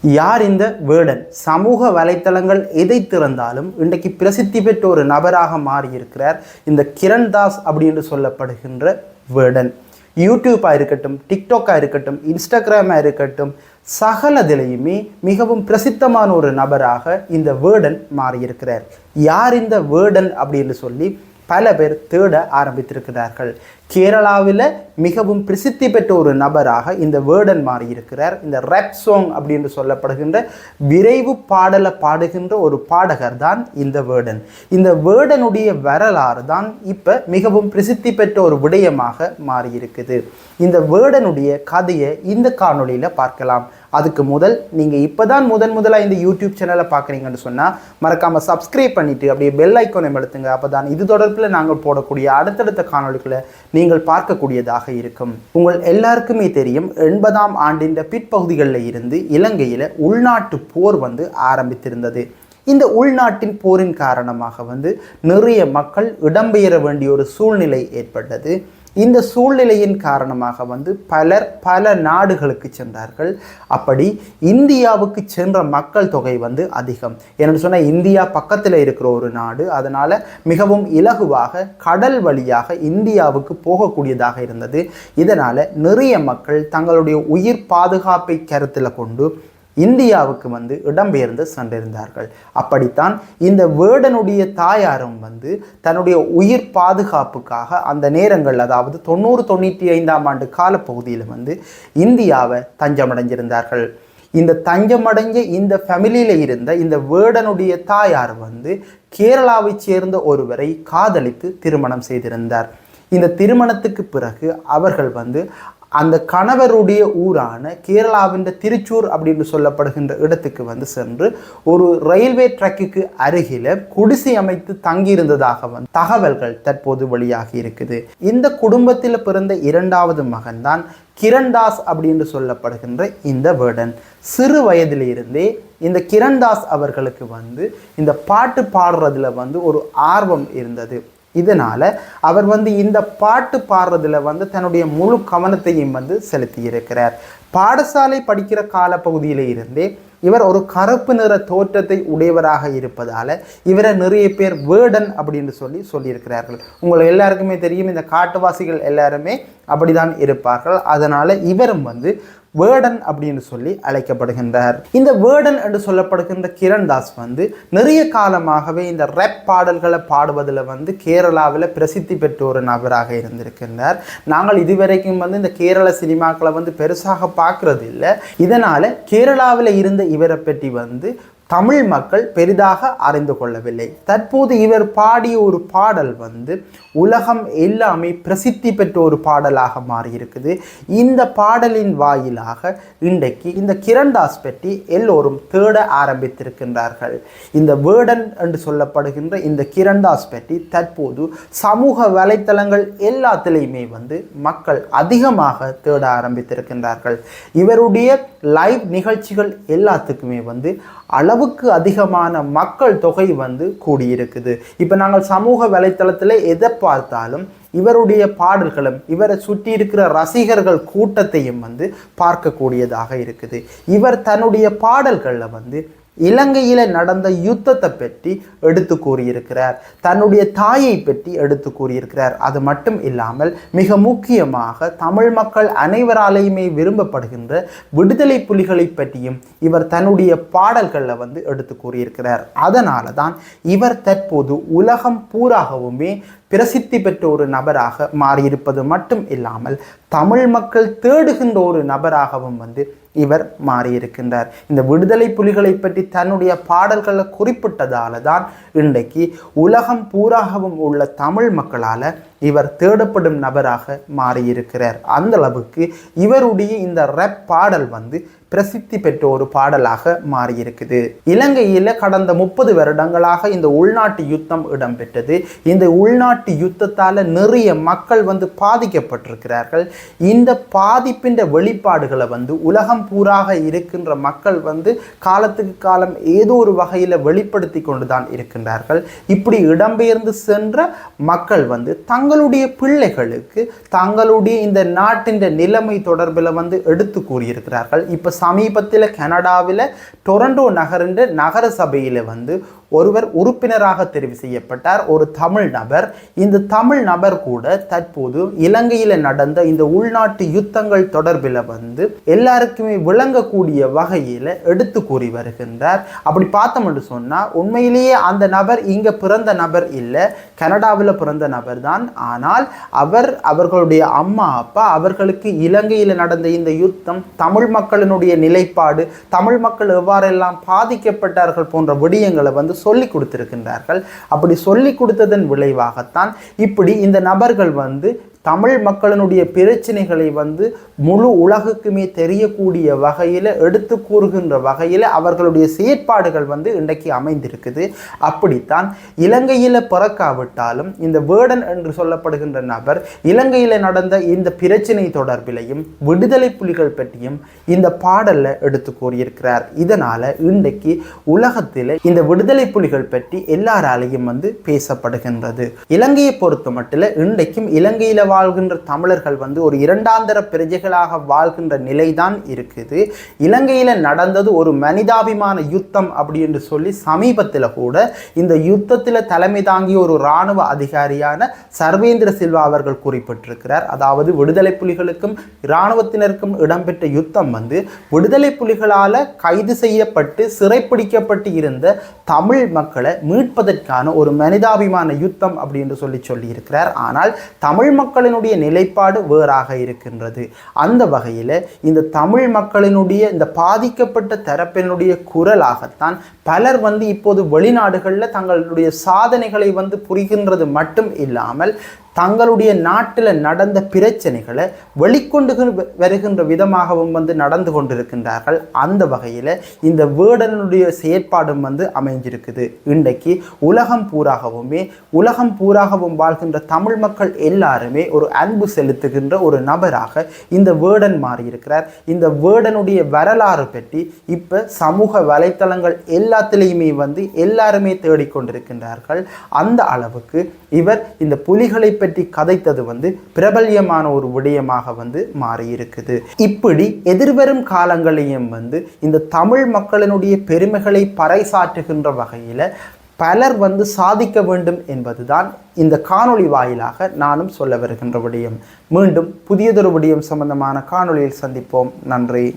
யார் இந்த வேடன்? சமூக வலைத்தளங்கள் எதை திறந்தாலும் இன்றைக்கு பிரசித்தி பெற்ற ஒரு நபராக மாறியிருக்கிறார் இந்த கிரண் தாஸ் அப்படின்னு சொல்லப்படுகின்ற வேடன். யூடியூப்பாக இருக்கட்டும், டிக்டாக்காக இருக்கட்டும், இன்ஸ்டாகிராமாக இருக்கட்டும், சகலதிலையுமே மிகவும் பிரசித்தமான ஒரு நபராக இந்த வேடன் மாறியிருக்கிறார். யார் இந்த வேடன் அப்படின்னு சொல்லி பல பேர் தேட ஆரம்பித்திருக்கிறார்கள். கேரளாவில் மிகவும் பிரசித்தி பெற்ற ஒரு நபராக இந்த வேடன் மாறியிருக்கிறார். இந்த ரேப் சாங் அப்படின்னு சொல்லப்படுகின்ற விரைவு பாடலை பாடுகின்ற ஒரு பாடகர் தான் இந்த வேடன். இந்த வேடனுடைய வரலாறு தான் இப்போ மிகவும் பிரசித்தி பெற்ற ஒரு விடயமாக மாறியிருக்குது. இந்த வேடனுடைய கதையை இந்த காணொலியில் பார்க்கலாம். அதுக்கு நீங்கள் இப்போ தான் முதலாக இந்த யூடியூப் சேனலை பார்க்குறீங்கன்னு சொன்னால் மறக்காமல் சப்ஸ்கிரைப் பண்ணிவிட்டு அப்படியே பெல் ஐக்கானை அழுத்துங்க. அப்போ தான் இது தொடர்பில் நாங்கள் போடக்கூடிய அடுத்தடுத்த காணொலிகளை நீங்கள் பார்க்கக்கூடியதாக இருக்கும். உங்கள் எல்லாருக்குமே தெரியும், 80ஆம் ஆண்டின் பிற்பகுதிகளில் இருந்து இலங்கையில் உள்நாட்டு போர் ஆரம்பித்திருந்தது. இந்த உள்நாட்டின் போரின் காரணமாக நிறைய மக்கள் இடம்பெயர வேண்டிய ஒரு சூழ்நிலை ஏற்பட்டது. இந்த சூழ்நிலையின் காரணமாக பலர் பல நாடுகளுக்கு சென்றார்கள். அப்படி இந்தியாவுக்கு சென்ற மக்கள் தொகை அதிகம். என்னென்னு சொன்னால் இந்தியா பக்கத்தில் இருக்கிற ஒரு நாடு, அதனால் மிகவும் இலகுவாக கடல் வழியாக இந்தியாவுக்கு போகக்கூடியதாக இருந்தது. இதனால் நிறைய மக்கள் தங்களுடைய உயிர் பாதுகாப்பை கருத்தில் கொண்டு இந்தியாவுக்கு இடம்பெயர்ந்து சென்றிருந்தார்கள். அப்படித்தான் இந்த வேடனுடைய தாயாரும் தன்னுடைய உயிர் பாதுகாப்புக்காக அந்த நேரங்கள், அதாவது 90-95ஆம் ஆண்டு காலப்பகுதியில் இந்தியாவை தஞ்சமடைஞ்சிருந்தார்கள். இந்த தஞ்சமடைஞ்ச இந்த ஃபேமிலியில் இருந்த இந்த வேடனுடைய தாயார் கேரளாவை சேர்ந்த ஒருவரை காதலித்து திருமணம் செய்திருந்தார். இந்த திருமணத்துக்கு பிறகு அவர்கள் அந்த கணவருடைய ஊரான கேரளாவின் திருச்சூர் அப்படின்னு சொல்லப்படுகின்ற இடத்துக்கு சென்று ஒரு ரயில்வே ட்ராக்குக்கு அருகில குடிசை அமைத்து தங்கியிருந்ததாக தகவல்கள் தற்போது வெளியாகி இருக்குது. இந்த குடும்பத்தில் பிறந்த இரண்டாவது மகன் தான் கிரண் தாஸ் அப்படின்னு சொல்லப்படுகின்ற இந்த வேடன். சிறு வயதிலிருந்தே இந்த கிரண் தாஸ் அவர்களுக்கு இந்த பாட்டு பாடுறதுல ஒரு ஆர்வம் இருந்தது. இதனால் அவர் இந்த பாட்டு பாடுறதுல தன்னுடைய முழு கவனத்தையும் செலுத்தி இருக்கிறார். பாடசாலை படிக்கிற காலப்பகுதியில இருந்தே இவர் ஒரு கருப்பு நிற தோற்றத்தை உடையவராக இருப்பதால் இவரை நிறைய பேர் வேடன் அப்படின்னு சொல்லியிருக்கிறார்கள். உங்களை எல்லாருக்குமே தெரியும், இந்த காட்டுவாசிகள் எல்லாருமே அப்படிதான் இருப்பார்கள். அதனால் இவரும் வேடன் அப்படின்னு சொல்லி அழைக்கப்படுகின்றார். இந்த வேடன் என்று சொல்லப்படுகின்ற கிரண் தாஸ் நிறைய காலமாகவே இந்த ரேப் பாடல்களை பாடுவதில் கேரளாவில் பிரசித்தி பெற்ற ஒரு நபராக இருந்திருக்கின்றார். நாங்கள் இதுவரைக்கும் இந்த கேரள சினிமாக்களை பெருசாக பார்க்கறது இல்லை. இதனால் கேரளாவில் இருந்த இவரை பற்றி தமிழ் மக்கள் பெரிதாக அறிந்து கொள்ளவில்லை. தற்போது இவர் பாடிய ஒரு பாடல் உலகம் எல்லாமே பிரசித்தி பெற்ற ஒரு பாடலாக மாறியிருக்குது. இந்த பாடலின் வாயிலாக இன்றைக்கு இந்த கிரண் தாஸ் பற்றி எல்லோரும் தேட ஆரம்பித்திருக்கின்றார்கள். இந்த வேடன் என்று சொல்லப்படுகின்ற இந்த கிரண் தாஸ் பற்றி தற்போது சமூக வலைத்தளங்கள் எல்லாத்திலையுமே மக்கள் அதிகமாக தேட ஆரம்பித்திருக்கின்றார்கள். இவருடைய லைவ் நிகழ்ச்சிகள் எல்லாத்துக்குமே அளவுக்கு அதிகமான மக்கள் தொகை கூடியிருக்குது. இப்போ நாங்கள் சமூக வலைத்தளத்தில் எதை பார்த்தாலும் இவருடைய பாடல்களும் இவரை சுற்றி இருக்கிற ரசிகர்கள் கூட்டத்தையும் பார்க்கக்கூடியதாக இருக்குது. இவர் தன்னுடைய பாடல்களில் இலங்கையில் நடந்த யுத்தத்தை பற்றி எடுத்து கூறியிருக்கிறார். தன்னுடைய தாயை பற்றி எடுத்து கூறியிருக்கிறார். அது மட்டும் இல்லாமல் மிக முக்கியமாக தமிழ் மக்கள் அனைவராலேயுமே விரும்பப்படுகின்ற விடுதலை புலிகளை பற்றியும் இவர் தன்னுடைய பாடல்களில் எடுத்து கூறியிருக்கிறார். அதனால தான் இவர் தற்போது உலகம் பூராகவுமே பிரசித்தி பெற்ற ஒரு நபராக மாறியிருப்பது மட்டும் இல்லாமல் தமிழ் மக்கள் தேடுகின்ற ஒரு நபராகவும் இவர் மாறியிருக்கின்றார். இந்த விடுதலை புலிகளை பற்றி தன்னுடைய பாடல்களில் குறிப்பிட்டதால தான் இன்றைக்கு உலகம் பூராகவும் உள்ள தமிழ் மக்களால் இவர் தேடப்படும் நபராக மாறியிருக்கிறார். அந்த அளவுக்கு இவருடைய இந்த ரேப் பாடல் பிரசித்தி பெற்ற ஒரு பாடலாக மாறியிருக்குது. இலங்கையில் கடந்த 30 வருடங்களாக இந்த உள்நாட்டு யுத்தம் இடம்பெற்றது. இந்த உள்நாட்டு யுத்தத்தால் நிறைய மக்கள் பாதிக்கப்பட்டிருக்கிறார்கள். இந்த பாதிப்பின் வெளிப்பாடுகளை உலகம் பூராக இருக்கின்ற மக்கள் காலத்துக்கு காலம் ஏதோ ஒரு வகையில் வெளிப்படுத்தி கொண்டு தான் இருக்கின்றார்கள். இப்படி இடம்பெயர்ந்து சென்ற மக்கள் தங்களுடைய பிள்ளைகளுக்கு தங்களுடைய இந்த நாட்டின் நிலைமை தொடர்பில் எடுத்து கூறியிருக்கிறார்கள். இப்போ சமீபத்தில் கனடாவில் டொரண்டோ நகர சபையில் வந்து ஒருவர் உறுப்பினராக தெரிவு செய்யப்பட்டார், ஒரு தமிழ் நபர். இந்த தமிழ் நபர் கூட தற்போது இலங்கையில் நடந்த இந்த உள்நாட்டு யுத்தங்கள் தொடர்பில் வந்து எல்லாருக்குமே விளங்கக்கூடிய வகையில் எடுத்து கூறி வருகின்றார். அப்படி பார்த்தோம்னு சொன்னால் உண்மையிலேயே அந்த நபர் இங்கே பிறந்த நபர் இல்லை, கனடாவில் பிறந்த நபர் தான். ஆனால் அவர்களுடைய அம்மா அப்பா அவர்களுக்கு இலங்கையில் நடந்த இந்த யுத்தம், தமிழ் மக்களினுடைய நிலைப்பாடு, தமிழ் மக்கள் எவ்வாறெல்லாம் பாதிக்கப்பட்டார்கள் போன்ற விடயங்களை வந்து சொல்லி கொடுத்திருக்கின்றார்கள். அப்படி சொல்லி கொடுத்ததன் விளைவாகத்தான் இப்படி இந்த நபர்கள் வந்து தமிழ் மக்களினுடைய பிரச்சனைகளை வந்து முழு உலகுக்குமே தெரியக்கூடிய வகையில் எடுத்து கூறுகின்ற வகையில் அவர்களுடைய செயற்பாடுகள் வந்து இன்றைக்கு அமைந்திருக்குது. அப்படித்தான் இலங்கையில் பிறக்காவிட்டாலும் இந்த வேடன் என்று சொல்லப்படுகின்ற நபர் இலங்கையில் நடந்த இந்த பிரச்சனை தொடர்பிலையும் விடுதலை புலிகள் பற்றியும் இந்த பாடல்ல எடுத்து கூறியிருக்கிறார். இதனால இன்றைக்கு உலகத்தில் இந்த விடுதலை புலிகள் பற்றி எல்லாராலையும் வந்து பேசப்படுகின்றது. இலங்கையை பொறுத்த மட்டும் இன்றைக்கும் இலங்கையில் வாழ்கின்ற தமிழர்கள் வந்து ஒரு இரண்டாந்தர பிரஜைகளாக வாழ்கின்ற நிலைதான் இருக்குது. இலங்கையில் நடந்தது ஒரு மனிதாபிமான யுத்தம் அப்படி என்று சொல்லி சமீபத்தில் கூட இந்த யுத்தத்தில் தலைமை தாங்கிய ஒரு இராணுவ அதிகாரியான சர்வேந்திர சில்வா அவர்கள் குறிப்பிட்டிருக்கிறார். அதாவது விடுதலை புலிகளுக்கும் இராணுவத்தினருக்கும் இடம்பெற்ற யுத்தம் வந்து விடுதலை புலிகளால் கைது செய்யப்பட்டு சிறைப்பிடிக்கப்பட்டு இருந்த தமிழ் மக்களை மீட்பதற்கான ஒரு மனிதாபிமான யுத்தம் அப்படி என்று சொல்லியிருக்கிறார். ஆனால் தமிழ் மக்களினுடைய நிலைப்பாடு வேறாக இருக்கின்றது. அந்த வகையில் இந்த தமிழ் மக்களினுடைய இந்த பாதிக்கப்பட்ட தரப்பினுடைய குரலாகத்தான் பலர் வந்து இப்போது வெளிநாடுகளில் தங்களுடைய சாதனைகளை வந்து புரிகின்றது மட்டும் இல்லாமல் தங்களுடைய நாட்டில் நடந்த பிரச்சனைகளை வெளிக்கொண்டு வருகின்ற விதமாகவும் வந்து நடந்து கொண்டிருக்கின்றார்கள். அந்த வகையில் இந்த வேடனுடைய செயற்பாடும் வந்து அமைஞ்சிருக்குது. இன்றைக்கு உலகம் பூராகவும் வாழ்கின்ற தமிழ் மக்கள் எல்லாருமே ஒரு அன்பு செலுத்துகின்ற ஒரு நபராக இந்த வேடன் மாறியிருக்கிறார். இந்த வேடனுடைய வரலாறு பற்றி இப்போ சமூக வலைத்தளங்கள் எல்லாத்திலையுமே வந்து எல்லாருமே தேடிக்கொண்டிருக்கின்றார்கள். அந்த அளவுக்கு இவர் இந்த புலிகளை பற்றி கதைத்தது வந்து பிரபல்யமான ஒரு விடயமாக வந்து மாறியிருக்குது. இப்படி எதிர்வரும் காலங்களையும் வந்து இந்த தமிழ் மக்களினுடைய பெருமைகளை பறைசாற்றுகின்ற வகையில் பலர் வந்து சாதிக்க வேண்டும் என்பதுதான் இந்த காணொளி வாயிலாக நானும் சொல்ல வருகின்ற விடயம். மீண்டும் புதியதொரு விடயம் சம்பந்தமான காணொளியில் சந்திப்போம். நன்றி.